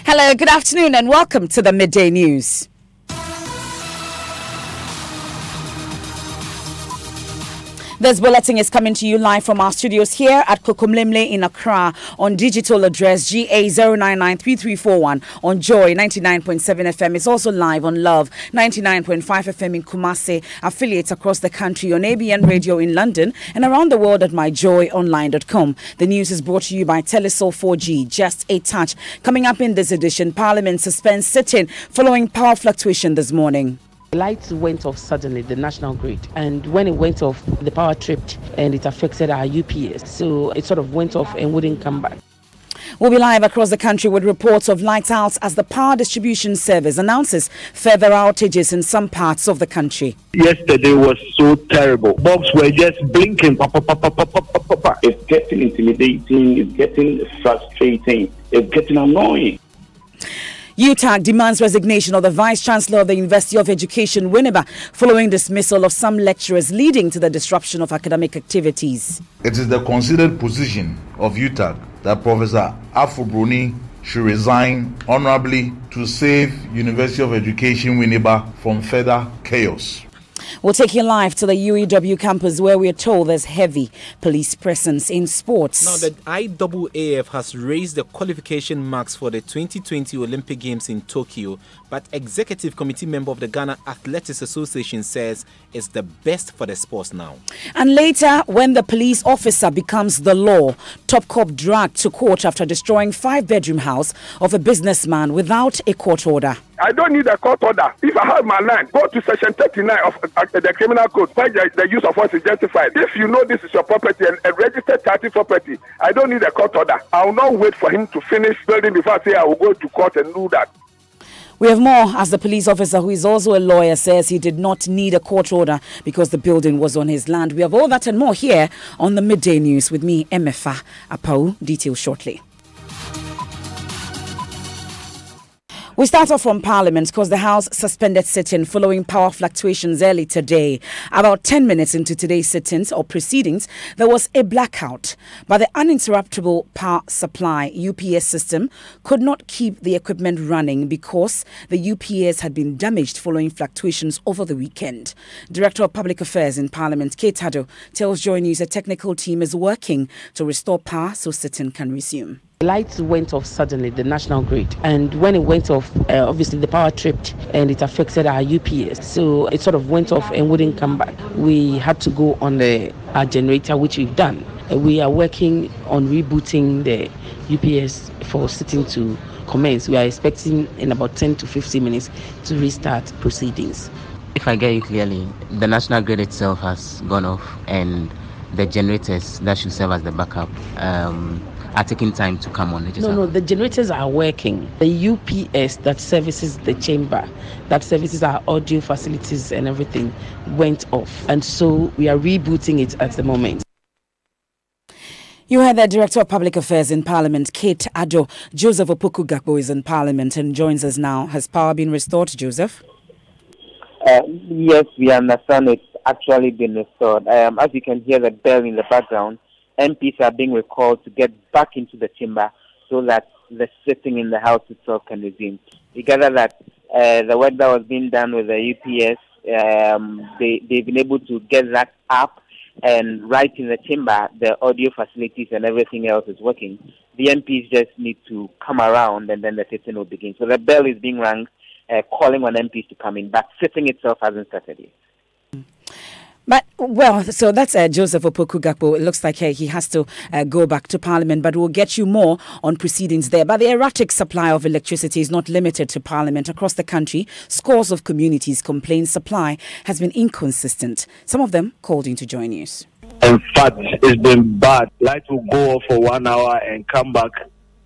Hello, good afternoon and welcome to the Midday News. This bulletin is coming to you live from our studios here at Kokomlemle in Accra on digital address GA0993341 on Joy 99.7 FM. It's also live on Love 99.5 FM in Kumasi, affiliates across the country on ABN Radio in London and around the world at myjoyonline.com. The news is brought to you by Telesol 4G, just a touch. Coming up in this edition, Parliament suspends sitting following power fluctuation this morning. The lights went off suddenly, the national grid, and when it went off, the power tripped and it affected our UPS. So it sort of went off and wouldn't come back. We'll be live across the country with reports of lights out as the power distribution service announces further outages in some parts of the country. Yesterday was so terrible. Bulbs were just blinking. It's getting intimidating, it's getting frustrating, it's getting annoying. UTAG demands resignation of the Vice-Chancellor of the University of Education, Winneba, following dismissal of some lecturers leading to the disruption of academic activities. It is the considered position of UTAG that Professor Afro-Bruni should resign honorably to save University of Education, Winneba from further chaos. We'll take you live to the UEW campus where we are told there's heavy police presence in sports. Now, the IAAF has raised the qualification marks for the 2020 Olympic Games in Tokyo, but Executive Committee member of the Ghana Athletics Association says it's the best for the sports now. And later, when the police officer becomes the law, top cop dragged to court after destroying 5-bedroom house of a businessman without a court order. I don't need a court order. If I have my land, go to section 39 of the criminal code where the use of force is justified. If you know this is your property and a registered title property, I don't need a court order. I will not wait for him to finish building before I say I will go to court and do that. We have more as the police officer, who is also a lawyer, says he did not need a court order because the building was on his land. We have all that and more here on the Midday News with me, Emefa Apau. Details shortly. We start off from Parliament because the House suspended sitting following power fluctuations early today. About 10 minutes into today's sittings or proceedings, there was a blackout. But the uninterruptible power supply UPS system could not keep the equipment running because the UPS had been damaged following fluctuations over the weekend. Director of Public Affairs in Parliament, Kate Addo, tells Joy News a technical team is working to restore power so sitting can resume. The lights went off suddenly, the national grid, and when it went off, obviously the power tripped and it affected our UPS. So it sort of went off and wouldn't come back. We had to go on our generator, which we've done. We are working on rebooting the UPS for sitting to commence. We are expecting in about 10 to 15 minutes to restart proceedings. If I get you clearly, the national grid itself has gone off and the generators that should serve as the backup are taking time to come on. No, the generators are working. The UPS that services the chamber, that services our audio facilities and everything, went off. And so we are rebooting it at the moment. You heard the Director of Public Affairs in Parliament, Kate Addo. Joseph Opoku-Gakpo is in Parliament and joins us now. Has power been restored, Joseph? Yes, we understand it's actually been restored. As you can hear the bell in the background, MPs are being recalled to get back into the chamber so that the sitting in the House itself can resume. We gather that the work that was being done with the UPS, they've been able to get that up, and right in the chamber, the audio facilities and everything else is working. The MPs just need to come around and then the sitting will begin. So the bell is being rung, calling on MPs to come in, but sitting itself hasn't started yet. But, well, so that's Joseph Opoku-Gakpo. It looks like he has to go back to Parliament, but we'll get you more on proceedings there. But the erratic supply of electricity is not limited to Parliament. Across the country, scores of communities complain supply has been inconsistent. Some of them called into Joy News. In fact, it's been bad. Light will go off for 1 hour and come back,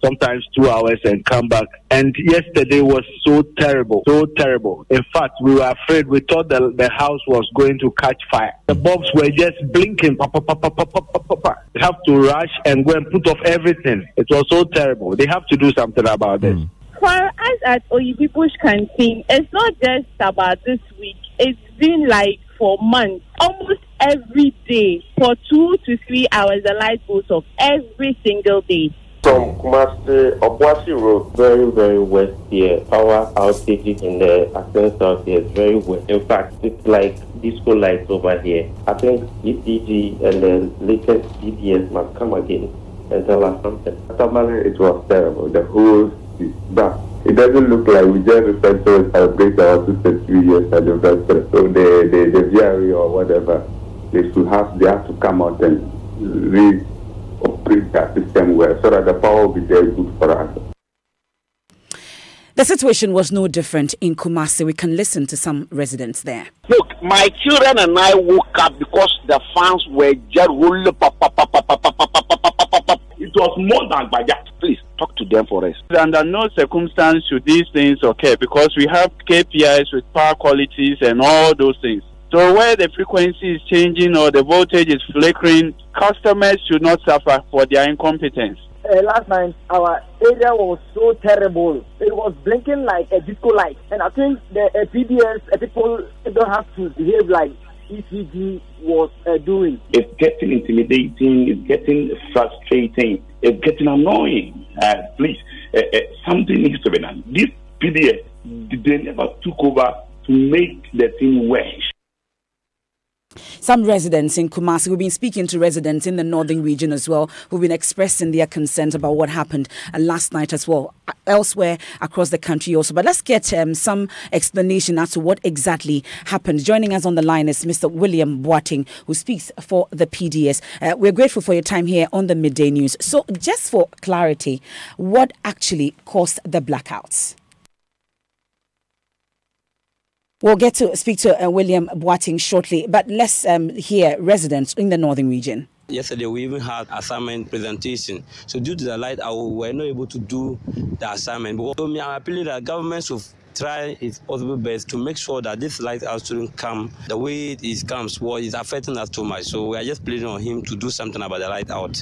sometimes 2 hours and come back. And yesterday was so terrible, so terrible. In fact, we were afraid. We thought the house was going to catch fire. The bulbs were just blinking. They have to rush and go and put off everything. It was so terrible. They have to do something about this. For us at Oyibi Bush Canteen, it's not just about this week. It's been like for months. Almost every day, for 2 to 3 hours, the light goes off every single day. From Kumasi, Obuasi Road, very, very west here. Power outages in the Ascent South here is very west. In fact, it's like disco lights over here. I think ECG and the latest PDS must come again and tell us something. It was terrible. The whole but it doesn't look like we just respect to celebrate our 2 years anniversary. So the VRE or whatever, they have to come out and operate that system well so that the power will be very good for us. The situation was no different in Kumasi. We can listen to some residents there. Look, my children and I woke up because the fans were just rolling. It was more than by that. Please talk to them for us. Under no circumstance should these things occur because we have KPIs with power qualities and all those things. So where the frequency is changing or the voltage is flickering, customers should not suffer for their incompetence. Last night, our area was so terrible. It was blinking like a disco light. And I think the PDS people don't have to behave like ECG was doing. It's getting intimidating, it's getting frustrating, it's getting annoying. Please, something needs to be done. This PDS, they never took over to make the thing worse. Some residents in Kumasi, we've been speaking to residents in the northern region as well, who've been expressing their concerns about what happened last night as well, elsewhere across the country also. But let's get some explanation as to what exactly happened. Joining us on the line is Mr. William Boateng, who speaks for the PDS. We're grateful for your time here on the Midday News. So just for clarity, what actually caused the blackouts? We'll get to speak to William Boateng shortly, but let's hear residents in the northern region. Yesterday, we even had assignment presentation. So due to the light out, we were not able to do the assignment. But I'm appealing that government should try its possible best to make sure that this light out shouldn't come the way it comes. Well, it's affecting us too much. So we are just pleading on him to do something about the light out.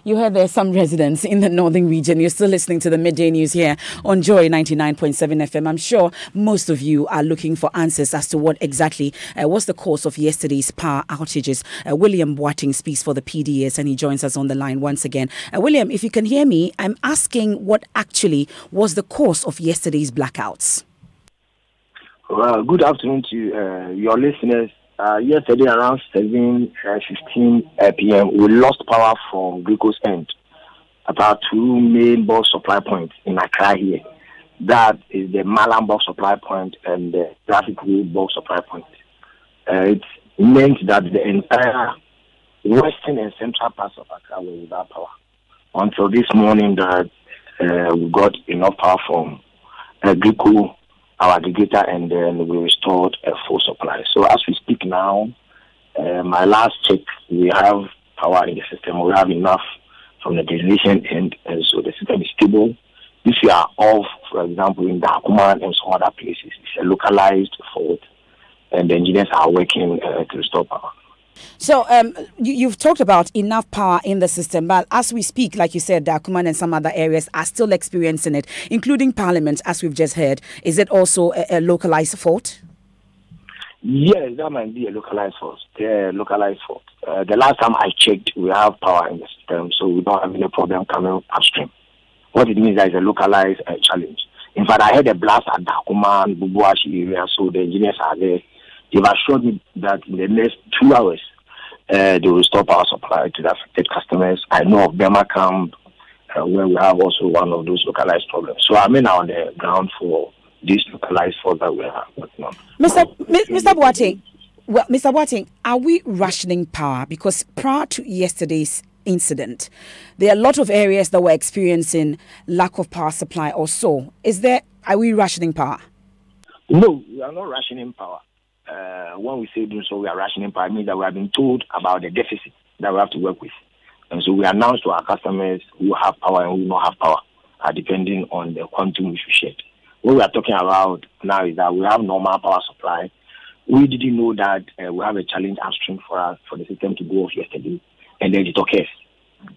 You heard there's some residents in the northern region. You're still listening to the Midday News here on Joy 99.7 FM. I'm sure most of you are looking for answers as to what exactly was the cause of yesterday's power outages. William Boateng speaks for the PDS and he joins us on the line once again. William, if you can hear me, I'm asking what actually was the cause of yesterday's blackouts. Well, good afternoon to your listeners. Yesterday around 7:15 p.m. we lost power from Glucose End, about 2 main bulk supply points in Accra here. That is the Malam bulk supply point and the Traffic Road bulk supply point. It meant that the entire western and central parts of Accra were without power until this morning that we got enough power from Glucose, our aggregator, and then we restored a full supply. So as we speak now, my last check, we have power in the system. We have enough from the generation end, and so the system is stable. If you are off, for example, in Dakuman and some other places, it's a localized fault, and the engineers are working to restore power. So you've talked about enough power in the system, but as we speak, like you said, Dakuman and some other areas are still experiencing it, including Parliament, as we've just heard. Is it also a localized fault? Yes, that might be a localized fault. The last time I checked, we have power in the system, so we don't have any problem coming upstream. What it means is a localized challenge. In fact, I had a blast at Dakuman, Bubuashi area, so the engineers are there. They've assured me that in the next 2 hours, they will stop our supply to the affected customers. I know of Burma Camp, where we have also one of those localized problems. So I'm now on the ground for these localized faults that we are working on. Mr. Boateng, are we rationing power? Because prior to yesterday's incident, there are a lot of areas that were experiencing lack of power supply or so. Are we rationing power? No, we are not rationing power. When we say doing so, we are rationing power. It means that we have been told about the deficit that we have to work with. And so we announce to our customers who have power and who do not have power, depending on the quantum which we shed. What we are talking about now is that we have normal power supply. We didn't know that we have a challenge upstream for the system to go off yesterday, and then it occurs.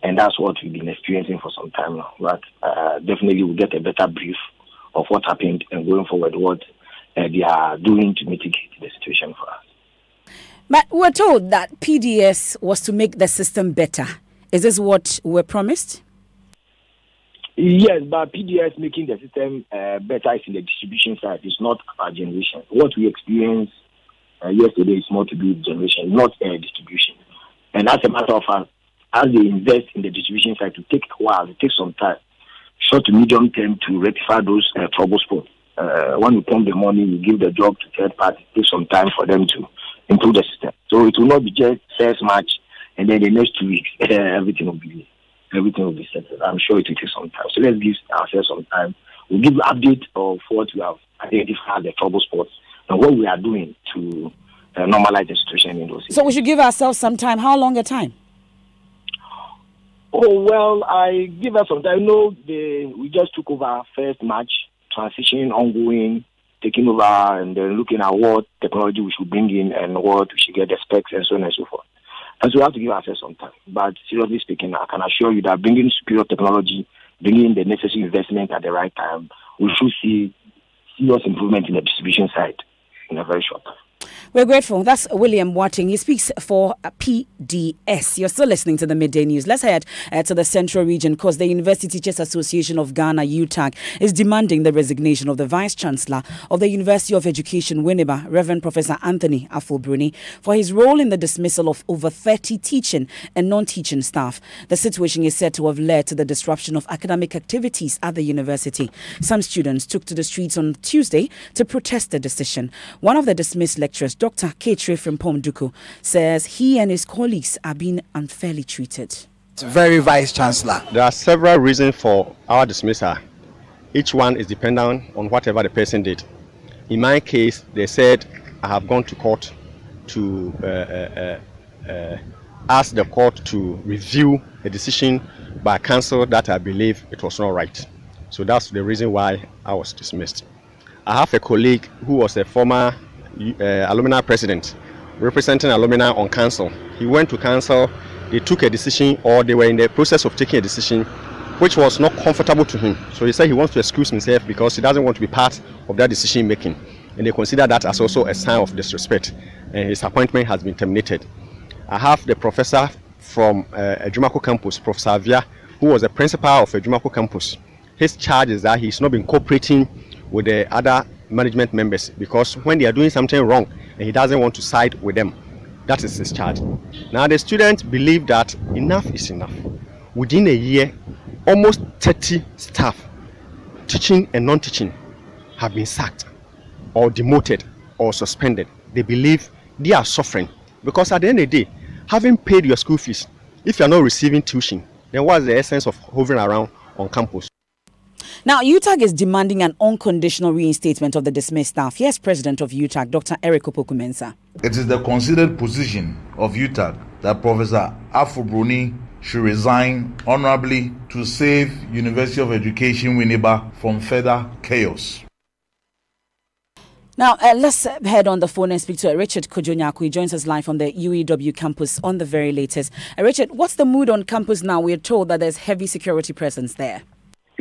And that's what we've been experiencing for some time now. But definitely we'll get a better brief of what happened and going forward what they are doing to mitigate the situation for us. But we're told that PDS was to make the system better. Is this what we're promised? Yes, but PDS making the system better is in the distribution side. It's not our generation. What we experienced yesterday is more to do with generation, not distribution. And as a matter of fact, as they invest in the distribution side, to take a while, it takes some time, short to medium term, to rectify those trouble spots. When you pump the money, you give the job to third party, it takes some time for them to improve the system. So it will not be just first match and then the next 2 weeks everything will be settled. I'm sure it will take some time. So let's give ourselves some time. We'll give you an update of what we have identified, the trouble spots, and what we are doing to normalize the situation in those areas. So we should give ourselves some time. How long a time? Oh, well, I give us some time. No, we just took over first March, transition ongoing, taking over and then looking at what technology we should bring in and what we should get the specs and so on and so forth. And so we have to give ourselves some time. But seriously speaking, I can assure you that bringing superior technology, bringing the necessary investment at the right time, we should see serious improvement in the distribution side in a very short time. We're grateful. That's William Watting. He speaks for PDS. You're still listening to the Midday News. Let's head to the Central Region because the University Teachers Association of Ghana, UTAG, is demanding the resignation of the Vice Chancellor of the University of Education, Winneba, Reverend Professor Anthony Aful-Bruni, for his role in the dismissal of over 30 teaching and non-teaching staff. The situation is said to have led to the disruption of academic activities at the university. Some students took to the streets on Tuesday to protest the decision. One of the dismissed lecturers, Dr. Ketre from Pomduku, says he and his colleagues are being unfairly treated. Very Vice Chancellor. There are several reasons for our dismissal. Each one is dependent on whatever the person did. In my case, they said I have gone to court to ask the court to review a decision by council that I believe it was not right. So that's the reason why I was dismissed. I have a colleague who was a former alumni president representing alumni on council. He went to council, they took a decision, or they were in the process of taking a decision which was not comfortable to him. So he said he wants to excuse himself because he doesn't want to be part of that decision making, and they consider that as also a sign of disrespect, and his appointment has been terminated. I have the professor from Ejumako campus, Professor Avia, who was the principal of Ejumako campus. His charge is that he's not been cooperating with the other management members because when they are doing something wrong and he doesn't want to side with them, that is his charge. Now the students believe that enough is enough. Within a year, almost 30 staff, teaching and non-teaching, have been sacked or demoted or suspended. They believe they are suffering because at the end of the day, having paid your school fees, if you are not receiving tuition, then what's the essence of hovering around on campus? Now, UTAG is demanding an unconditional reinstatement of the dismissed staff. Here's President of UTAG, Dr. Eric Opoku-Mensah. It is the considered position of UTAG that Professor Aful-Bruni should resign honorably to save University of Education Winneba from further chaos. Now, let's head on the phone and speak to Richard Kojonyaku. He joins us live on the UEW campus on the very latest. Richard, what's the mood on campus now? We're told that there's heavy security presence there.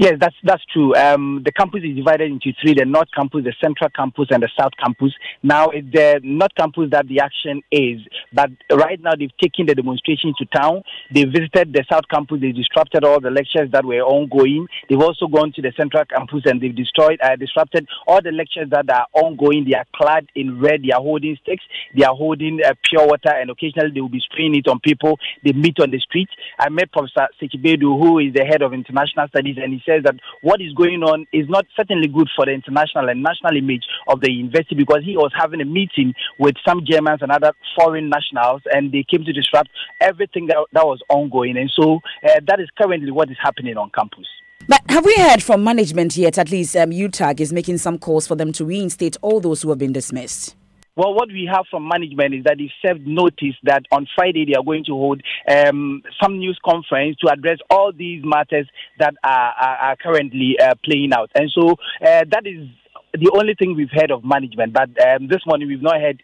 Yes, that's true. The campus is divided into three: the North Campus, the Central Campus, and the South Campus. Now, it's the North Campus that the action is, but right now they've taken the demonstration to town. They visited the South Campus. They disrupted all the lectures that were ongoing. They've also gone to the Central Campus and they've disrupted all the lectures that are ongoing. They are clad in red. They are holding sticks. They are holding pure water, and occasionally they will be spraying it on people. They meet on the streets. I met Professor Sekibedu, who is the head of international studies, and he says that what is going on is not certainly good for the international and national image of the university, because he was having a meeting with some Germans and other foreign nationals, and they came to disrupt everything that was ongoing. And so that is currently what is happening on campus. But have we heard from management yet? At least UTAG is making some calls for them to reinstate all those who have been dismissed. Well, what we have from management is that they served notice that on Friday they are going to hold some news conference to address all these matters that are currently playing out. And so that is the only thing we've heard of management. But this morning we've not heard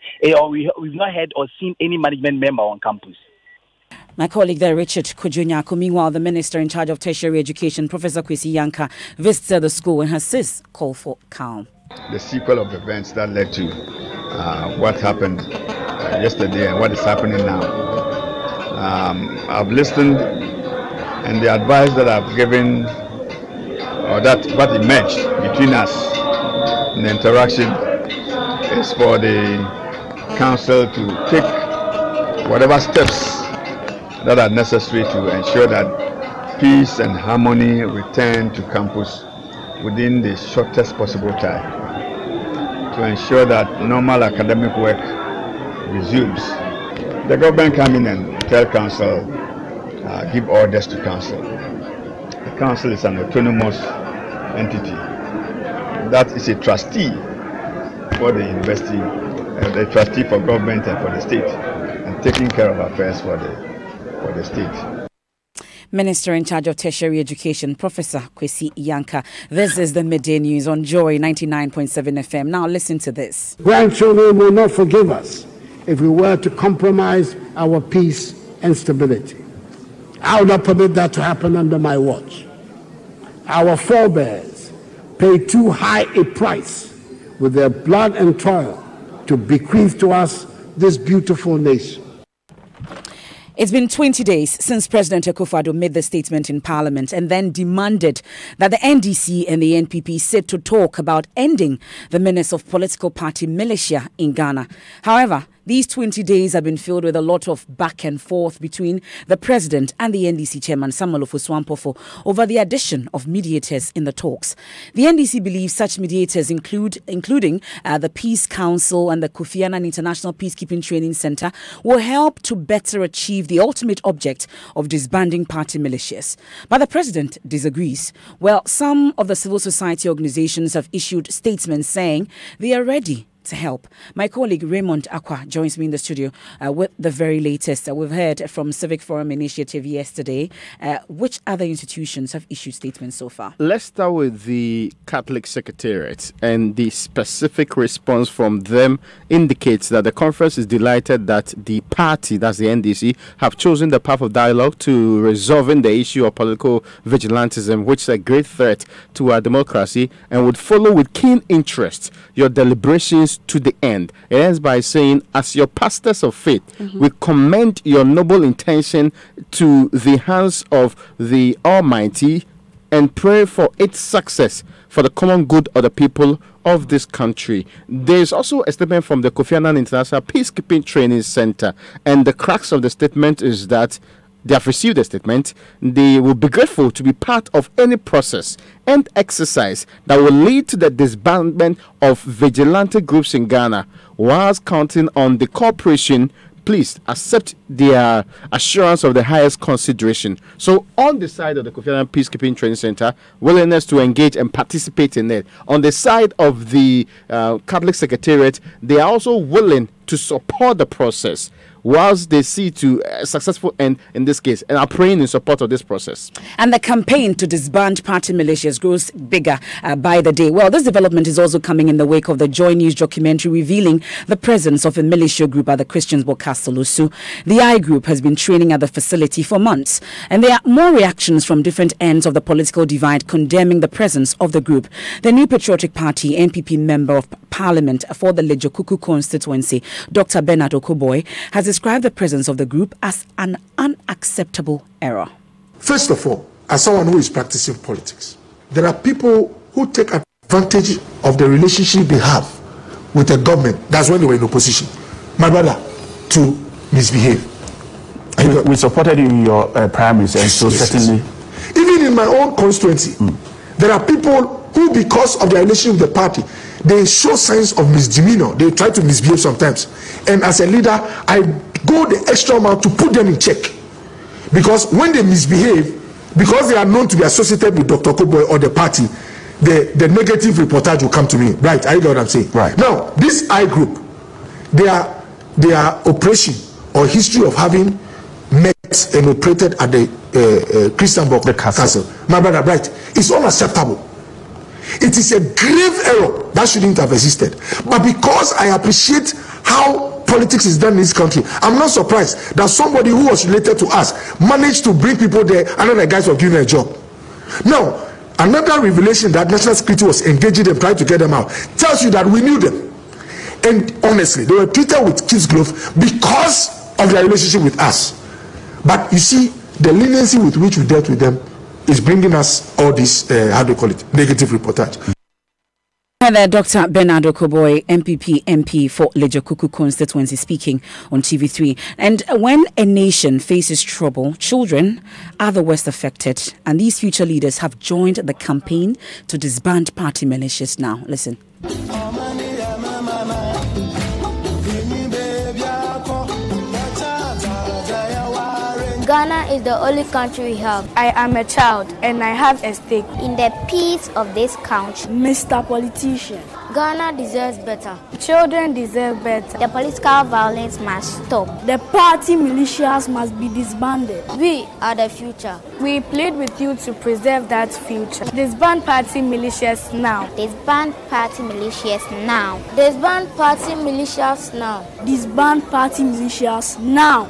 or seen any management member on campus. My colleague there, Richard Kojonyaku. Meanwhile, the minister in charge of tertiary education, Professor Kwesi Yanka, visited the school and has since called for calm. The sequel of events that led to what happened yesterday and what is happening now. I've listened And the advice that I've given, or that what emerged between us in the interaction, is for the council to take whatever steps that are necessary to ensure that peace and harmony return to campus within the shortest possible time, to ensure that normal academic work resumes. The government come in and tell council, give orders to council. The council is an autonomous entity that is a trustee for the university, a trustee for government and for the state, and taking care of affairs for the state. Minister in charge of Tertiary Education, Professor Kwesi Yanka. This is the Midday News on Joy 99.7 FM. Now listen to this. Grandchildren will not forgive us if we were to compromise our peace and stability. I will not permit that to happen under my watch. Our forebears paid too high a price with their blood and toil to bequeath to us this beautiful nation. It's been 20 days since President Akufo-Addo made the statement in Parliament and then demanded that the NDC and the NPP sit to talk about ending the menace of political party militia in Ghana. However, these 20 days have been filled with a lot of back and forth between the President and the NDC Chairman Samuel Ofosu-Ampofo over the addition of mediators in the talks. The NDC believes such mediators including the Peace Council and the Kofi Annan International Peacekeeping Training Center, will help to better achieve the ultimate object of disbanding party militias. But the President disagrees. Well, some of the civil society organizations have issued statements saying they are ready to help. My colleague Raymond Akwa joins me in the studio with the very latest. We've heard from Civic Forum Initiative yesterday. Which other institutions have issued statements so far? Let's start with the Catholic Secretariat, and the specific response from them indicates that the conference is delighted that the party, that's the NDC, have chosen the path of dialogue to resolving the issue of political vigilantism, which is a great threat to our democracy, and would follow with keen interest your deliberations to the end. It ends by saying, as your pastors of faith, we commend your noble intention to the hands of the Almighty and pray for its success for the common good of the people of this country. There is also a statement from the Kofi Annan International Peacekeeping Training Center, and the crux of the statement is that they have received a statement. They will be grateful to be part of any process and exercise that will lead to the disbandment of vigilante groups in Ghana, whilst counting on the cooperation. Please accept their assurance of the highest consideration. So on the side of the Kofi Annan Peacekeeping Training Center, willingness to engage and participate in it. On the side of the Catholic Secretariat, they are also willing to support the process, whilst they see to a successful end in this case, and are praying in support of this process. And the campaign to disband party militias grows bigger by the day. Well, this development is also coming in the wake of the Joy News documentary revealing the presence of a militia group at the Christiansburg Castle Osu. The I Group has been training at the facility for months, and there are more reactions from different ends of the political divide condemning the presence of the group. The New Patriotic Party NPP Member of Parliament for the Lejokuku constituency, Dr. Bernard Okoboy, has described the presence of the group as an unacceptable error. First of all, as someone who is practicing politics, there are people who take advantage of the relationship they have with the government. That's when they were in opposition. My brother, to misbehave. We supported you in your primaries, and so certainly. Yes. Even in my own constituency, there are people who, because of their relationship with the party, they show signs of misdemeanor. They try to misbehave sometimes. And as a leader, I go the extra mile to put them in check. Because when they misbehave, because they are known to be associated with Dr. Okoboy or the party, the negative reportage will come to me. Right, I know what I'm saying. Right. Now, this I Group, their operation or history of having met and operated at the Christiansburg Castle. My brother, right, it's unacceptable. It is a grave error that shouldn't have existed. But because I appreciate how politics is done in this country, I'm not surprised that somebody who was related to us managed to bring people there under the guise of giving a job. Now, another revelation that national security was engaging them, trying to get them out, tells you that we knew them. And honestly, they were treated with kid's glove because of their relationship with us. But you see, the leniency with which we dealt with them is bringing us all this, negative reportage. Hi there, Dr. Bernardo Koboy, MPP MP for Lejokuku constituency, speaking on TV3. And when a nation faces trouble, children are the worst affected. And these future leaders have joined the campaign to disband party militias now. Listen. Ghana is the only country we have. I am a child and I have a stake in the peace of this country. Mr. Politician, Ghana deserves better. Children deserve better. The political violence must stop. The party militias must be disbanded. We are the future. We plead with you to preserve that future. Disband party militias now. Disband party militias now. Disband party militias now. Disband party militias now.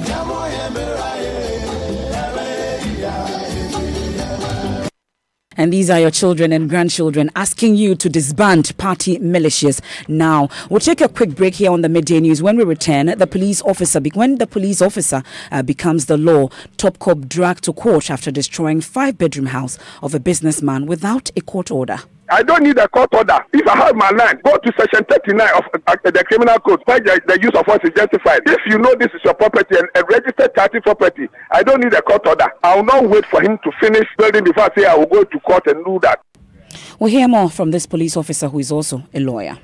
And these are your children and grandchildren asking you to disband party militias now. We'll take a quick break here on the Midday News. When we return, when the police officer becomes the law, Top Cop dragged to court after destroying 5-bedroom house of a businessman without a court order. I don't need a court order. If I have my land, go to section 39 of the criminal code, where the use of force is justified. If you know this is your property and a registered title property, I don't need a court order. I will not wait for him to finish building before I say I will go to court and do that. We'll hear more from this police officer who is also a lawyer.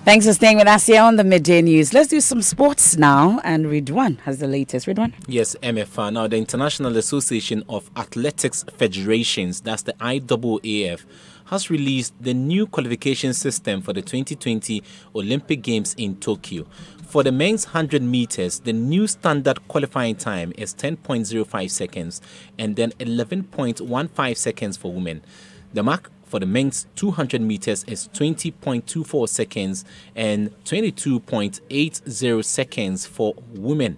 Thanks for staying with us here on the Midday News. Let's do some sports now, and Ridwan has the latest. Ridwan? Yes, MFR. Now, the International Association of Athletics Federations, that's the IAAF, has released the new qualification system for the 2020 Olympic Games in Tokyo. For the men's 100 meters, the new standard qualifying time is 10.05 seconds and then 11.15 seconds for women. The mark for the men's 200 meters is 20.24 seconds and 22.80 seconds for women.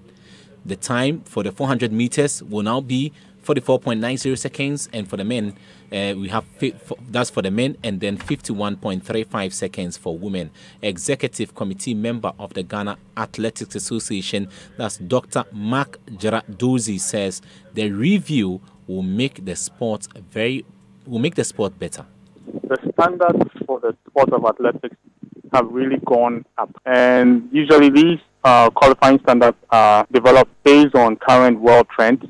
The time for the 400 meters will now be 44.90 seconds, and for the men, we have that's for the men, and then 51.35 seconds for women. Executive Committee member of the Ghana Athletics Association, that's Dr. Mark Jaradozi, says the review will make the sport better. The standards for the sport of athletics have really gone up, and usually these qualifying standards are developed based on current world trends,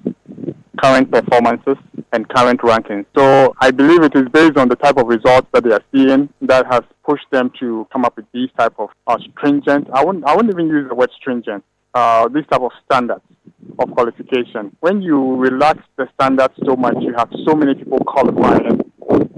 current performances, and current rankings. So I believe it is based on the type of results that they are seeing that has pushed them to come up with these type of stringent. I wouldn't even use the word stringent. These type of standards of qualification. When you relax the standards so much, you have so many people qualifying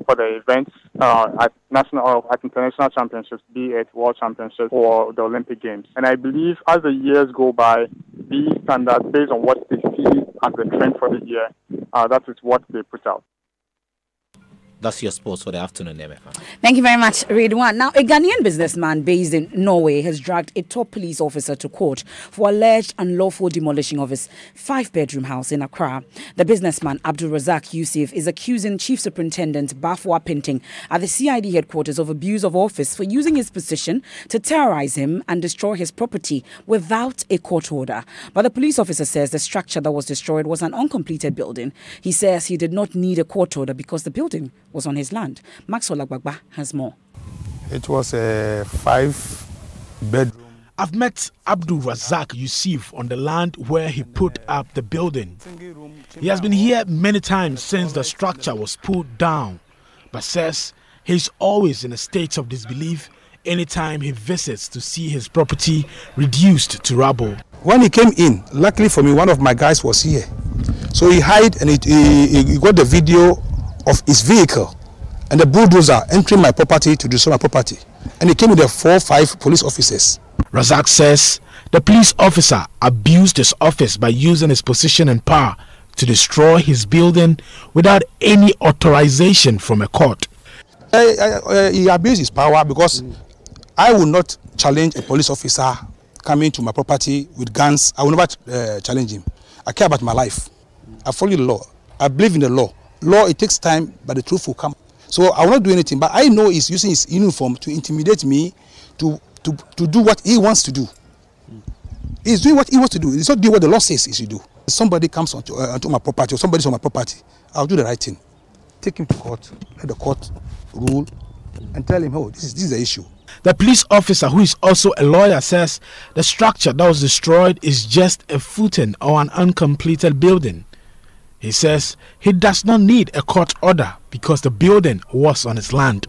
for the events at national or at international championships, be it world championships or the Olympic Games. And I believe as the years go by, these standards, based on what they see as the trend for the year, that is what they put out. That's your sports for the afternoon, MFR. Thank you very much, Ridwan. Now, a Ghanaian businessman based in Norway has dragged a top police officer to court for alleged unlawful demolishing of his 5-bedroom house in Accra. The businessman, Abdul Razak Yusuf, is accusing Chief Superintendent Bafwa Pinting at the CID headquarters of abuse of office for using his position to terrorize him and destroy his property without a court order. But the police officer says the structure that was destroyed was an uncompleted building. He says he did not need a court order because the building was on his land. Maxwell Agbagba has more. It was a 5-bedroom. I've met Abdul Razak Yusuf on the land where he put up the building. He has been here many times since the structure was pulled down, but says he's always in a state of disbelief anytime he visits to see his property reduced to rubble. When he came in, luckily for me, one of my guys was here. So he hid and he got the video of his vehicle and the bulldozer entering my property to destroy my property. And he came with the 4 or 5 police officers. Razak says the police officer abused his office by using his position and power to destroy his building without any authorization from a court. He abused his power because I will not challenge a police officer coming to my property with guns. I will never challenge him. I care about my life. I follow the law. I believe in the law. Law, it takes time, but the truth will come. So I will not do anything. But I know he's using his uniform to intimidate me, to do what he wants to do. He's doing what he wants to do. He's not doing what the law says he should do. If somebody comes onto my property, or somebody's on my property, I'll do the right thing. Take him to court, let the court rule, and tell him, oh, this is the issue. The police officer, who is also a lawyer, says the structure that was destroyed is just a footing or an uncompleted building. He says he does not need a court order because the building was on his land.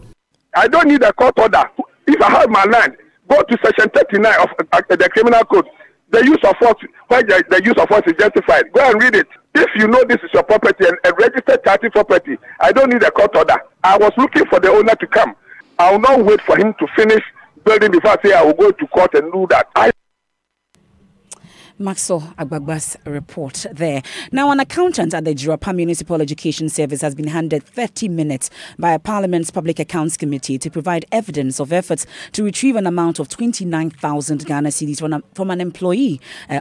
I don't need a court order. If I have my land, go to section 39 of the criminal code. The use of force, where the use of force is justified. Go and read it. If you know this is your property and a registered charity property, I don't need a court order. I was looking for the owner to come. I will not wait for him to finish building before I say I will go to court and do that. Maxo Agbagba's report there. Now, an accountant at the Jirapa Municipal Education Service has been handed 30 minutes by a Parliament's Public Accounts Committee to provide evidence of efforts to retrieve an amount of 29,000 Ghana cedis from an employee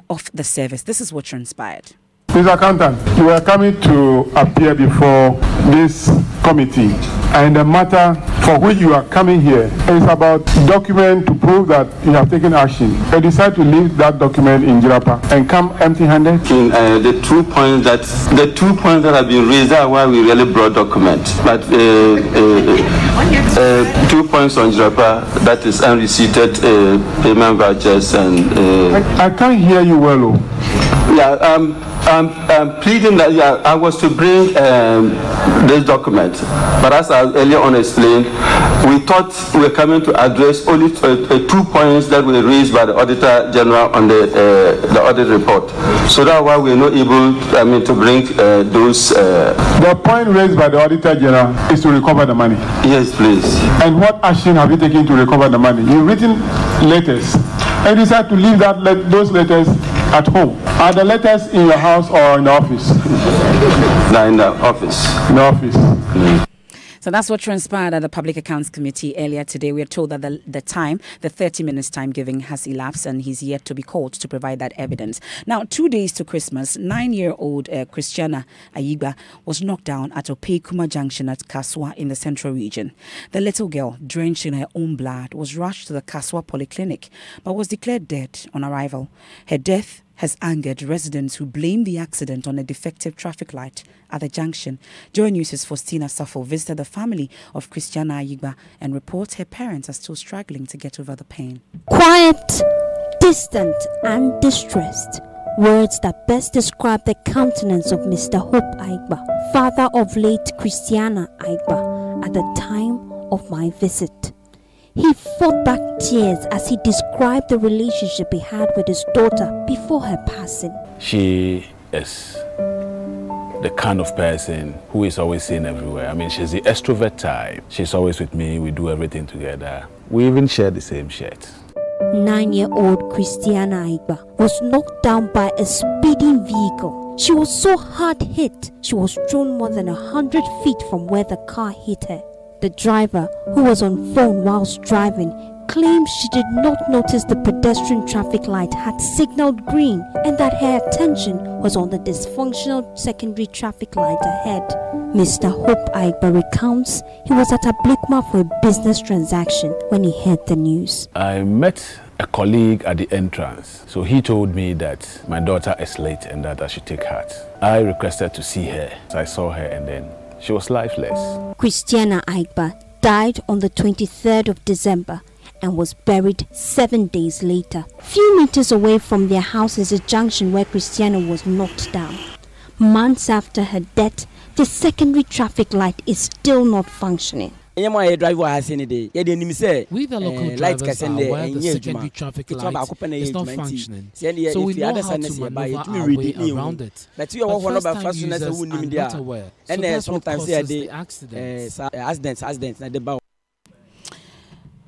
of the service. This is what transpired. Mr. Accountant, you are coming to appear before this committee, and the matter for which you are coming here is about document to prove that you have taken action. You decide to leave that document in Jirapa and come empty-handed. The two points that have been raised are why we really brought document. But 2 points on Jirapa, that is unreceipted payment vouchers and. I can't hear you well. I'm pleading that I was to bring this document, but as I earlier on explained, we thought we were coming to address only 2 points that were raised by the Auditor General on the audit report. So that's why we're not able, to bring those. The point raised by the Auditor General is to recover the money. Yes, please. And what action have you taken to recover the money? You've written letters and decided to leave those letters at home. Are the letters in your house or in the office? No, in the office. In the office. So that's what transpired at the Public Accounts Committee earlier today. We are told that the 30 minutes time giving has elapsed and he's yet to be called to provide that evidence. Now, 2 days to Christmas, 9-year-old Christiana Ayigba was knocked down at Opekuma Junction at Kaswa in the Central Region. The little girl, drenched in her own blood, was rushed to the Kaswa Polyclinic but was declared dead on arrival. Her death has angered residents who blame the accident on a defective traffic light at the junction. Joy News' Faustina Safo visited the family of Christiana Ayigba and reports her parents are still struggling to get over the pain. Quiet, distant and distressed. Words that best describe the countenance of Mr. Hope Ayigba, father of late Christiana Ayigba, at the time of my visit. He fought back tears as he described the relationship he had with his daughter before her passing. She is the kind of person who is always seen everywhere. She's the extrovert type. She's always with me. We do everything together. We even share the same shirt. 9-year-old Christiana Ayigba was knocked down by a speeding vehicle. She was so hard hit, she was thrown more than 100 feet from where the car hit her. The driver, who was on phone whilst driving, claimed she did not notice the pedestrian traffic light had signaled green and that her attention was on the dysfunctional secondary traffic light ahead. Mr. Hope Ayigba recounts he was at Ablikma for a business transaction when he heard the news. I met a colleague at the entrance, so he told me that my daughter is late and that I should take heart. I requested to see her. I saw her and then she was lifeless. Christiana Ayigba died on the 23rd of December and was buried 7 days later. Few meters away from their house is a junction where Christiana was knocked down. Months after her death, the secondary traffic light is still not functioning. We the local drivers are aware the secondary traffic light is not functioning, so we know how to maneuver our way around it. But first-time users are not aware, so that's what causes the accidents.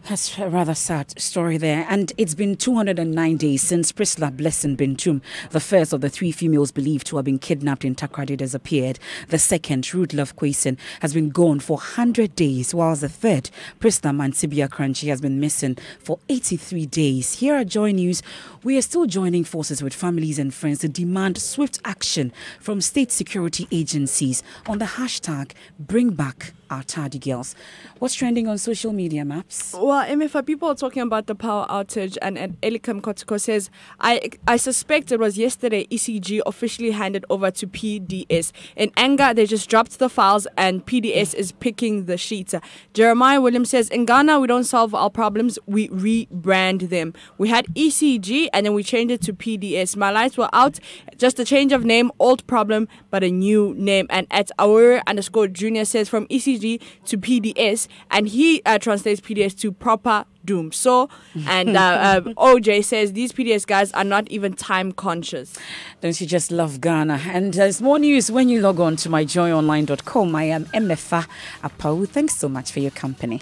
That's a rather sad story there. And it's been 209 days since Priscilla Blessing Bintum, the first of the 3 females believed to have been kidnapped in Takoradi, disappeared. The second, Ruth Love Kwesen, has been gone for 100 days, whilst the third, Priscilla Mansibia Crunchy, has been missing for 83 days. Here at Joy News, we are still joining forces with families and friends to demand swift action from state security agencies on the hashtag Bring Back Our Tardy Girls. What's trending on social media, Maps? Well, MFA, people are talking about the power outage, and Elikem Kotiko says, I suspect it was yesterday ECG officially handed over to PDS. In anger, they just dropped the files and PDS is picking the sheets. Jeremiah Williams says, in Ghana, we don't solve our problems, we rebrand them. We had ECG and then we changed it to PDS. My lights were out, just a change of name, old problem, but a new name. And at Our_Junior says, from ECG to PDS, and he translates PDS to proper doom. So, and OJ says these PDS guys are not even time conscious. Don't you just love Ghana? And there's more news when you log on to myjoyonline.com. I am MFA Apau. Thanks so much for your company.